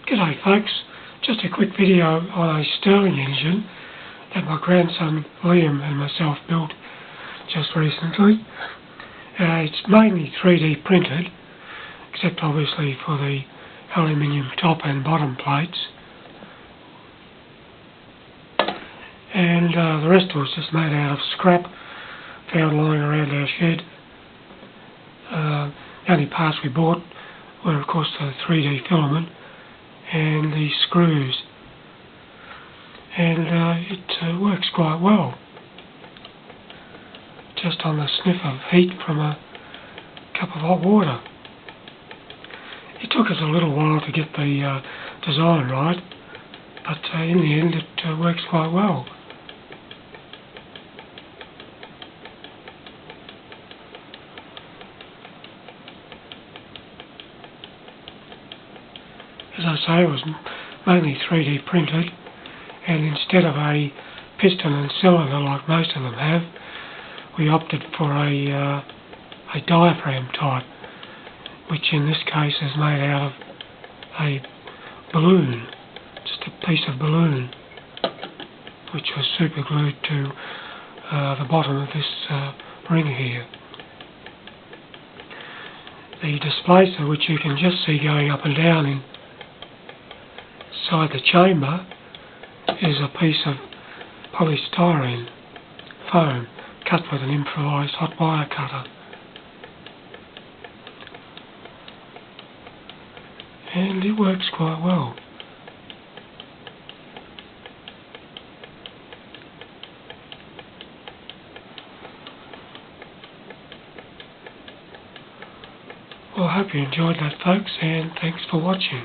G'day folks, just a quick video on a Stirling engine that my grandson Liam and myself built just recently. It's mainly 3D printed, except obviously for the aluminium top and bottom plates. And the rest was just made out of scrap found lying around our shed. The only parts we bought were of course the 3D filament and the screws, and it works quite well, just on the sniff of heat from a cup of hot water. It took us a little while to get the design right, but in the end it works quite well. As I say, it was mainly 3D printed, and instead of a piston and cylinder like most of them have, we opted for a diaphragm type, which in this case is made out of a balloon, just a piece of balloon, which was super glued to the bottom of this ring here. The displacer, which you can just see going up and down inside the chamber, is a piece of polystyrene foam cut with an improvised hot wire cutter. And it works quite well. Well, I hope you enjoyed that, folks, and thanks for watching.